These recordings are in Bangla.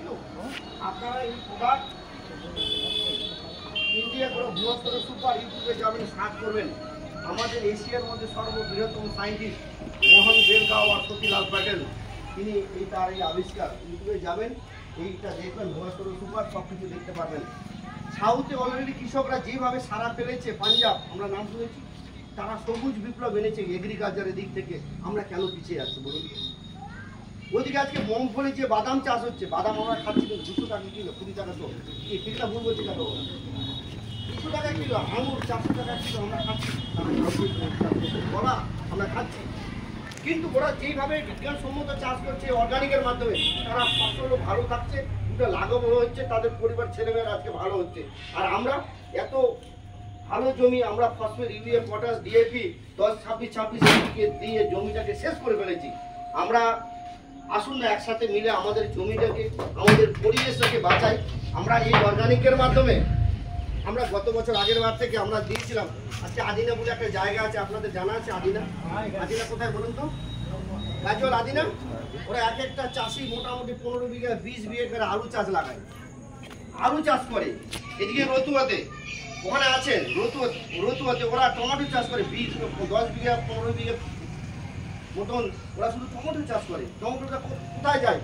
তো আপনারা এই প্রোডাক্ট ইন্ডিয়া কোনো বৃহত্তর সুপার ইউটিউবে যাবেন, সার্চ করবেন। আমাদের এশিয়ার মধ্যে সর্ববৃহত্তম সায়েন্টিস্ট মোহন বেলগাঁও আর সতীলাল প্যাটেল, তিনি তার এই আবিষ্কার, ইউটিউবে যাবেন, এইটা দেখবেন বৃহত্তর সুপার, সব কিছু দেখতে পারবেন। সাউথে অলরেডি কৃষকরা যেভাবে সারা ফেলেছে, পাঞ্জাব আমরা নাম শুনেছি, তারা সবুজ বিপ্লব এনেছে এগ্রিকালচারের দিক থেকে। আমরা কেন পিছিয়ে যাচ্ছি বলুন? ওইদিকে আজকে মুংফলি যে বাদাম চাষ হচ্ছে, বাদাম আমরা খাচ্ছি কিন্তু 200 টাকা কিলো, 20 টাকা তো, এই ঠিকটা ভুল বলছি কেন? 200 টাকা কিলো, আঙুর 400 টাকা কিলো আমরা খাচ্ছি, বলা আমরা খাচ্ছি। কিন্তু ওরা যেইভাবে বিজ্ঞানসম্মত চাষ করছে অর্গানিকের মাধ্যমে, তারা ফসলও ভালো থাকছে, দুটো লাঘব হচ্ছে, তাদের পরিবার ছেলেমেয়েরা আজকে ভালো হচ্ছে। আর আমরা এত ভালো জমি, আমরা ফসফেট, ইউরিয়া, পটাশ, ডিএপি 10-26-26 দিয়ে জমিটাকে শেষ করে ফেলেছি। আমরা আসুন না একসাথে মিলে আমাদের জমিটাকে, আমাদের পরিবেশটাকে বাঁচাই। আমরা এই অর্গানিকের মাধ্যমে, আমরা গত বছর আগের বার থেকে আমরা দিয়েছিলাম। আজকে আদিনা বলে একটা জায়গা আছে, আপনাদের জানা আছে আদিনা? আদিনা কোথায় বলুন তো? গাজল আদিনা। ওরা এক একটা চাষি মোটামুটি 15 বিঘা 20 বিঘা করে আলু চাষ লাগায়, আলু চাষ করে। এদিকে রতুয়াতে, ওখানে আছেন রতুয়াতে ওরা টমেটো চাষ করে, 10 বিঘা 15 বিঘা মতন ওরা শুধু টমেটো চাষ করে। টমেটোটা কোথায় যায়?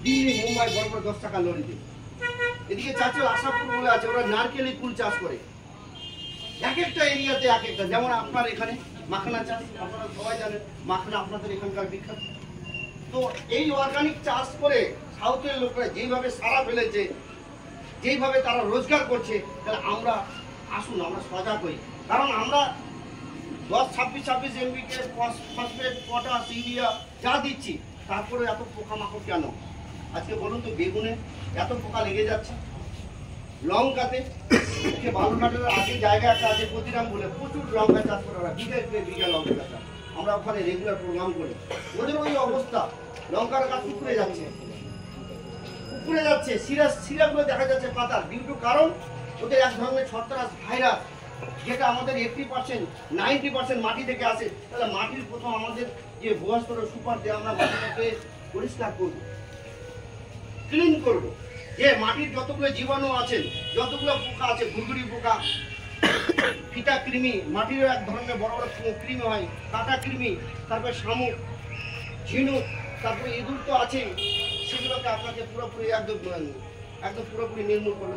দিল্লি, মুম্বাই বড় বড় 10 টাকা লরিতে। এদিকে চাচল আশাপুর বলে আছে, ওরা নারকেলি ফুল চাষ করে। এক একটা এরিয়াতে এক একটা, যেমন আপনার এখানে মাখনা চাষ, আপনারা সবাই জানেন মাখনা আপনাদের এখানকার বিখ্যাত। তো এই অর্গানিক চাষ করে সাউথের লোকরা যেইভাবে সারা ফেলেছে, যেইভাবে তারা রোজগার করছে, তাহলে আমরা আসুন আমরা সজাগ হই। কারণ আমরা 10-26 এমবিকে ফসফেট, পটাশ, ইউরিয়া যা দিচ্ছি, তারপরে এত পোকামাকড় কেন? আজকে বলুন তো, বেগুনে এত পোকা লেগে যাচ্ছে, লঙ্কাতে বালুরঘাটের আগে জায়গা একটা আছে প্রতিরাম বলে, প্রচুর লঙ্কা চাষ করে ওরা, বিঘায় বিঘা লঙ্কা চাষ। আমরা ওখানে রেগুলার প্রোগ্রাম করি, ওদের ওই অবস্থা, লঙ্কার গাছ উপড়ে যাচ্ছে, সিরাগুলো দেখা যাচ্ছে পাতার বিউটু। কারণ ওদের এক ধরনের ছত্রাক ভাইরাস, যেটা আমাদের 80-90% মাটি থেকে আসে। তাহলে মাটির প্রথম আমাদের যে ভূস্তর সুপার দিয়ে আমরা মাটিটাকে পরিষ্কার করব, ক্লিন করব। যে মাটির যতগুলো জীবাণু আছে, যতগুলো পোকা আছে, ঘুরঘুরি পোকা, ফিটা কৃমি, মাটিরও এক ধরনের বড় বড় কৃমি হয়, কাটা কৃমি, তারপরে শামুক, ঝিনুক, তারপরে ইঁদুর তো আছেই। সেগুলোকে আপনাকে পুরোপুরি একদম পুরোপুরি নির্মূল করবে।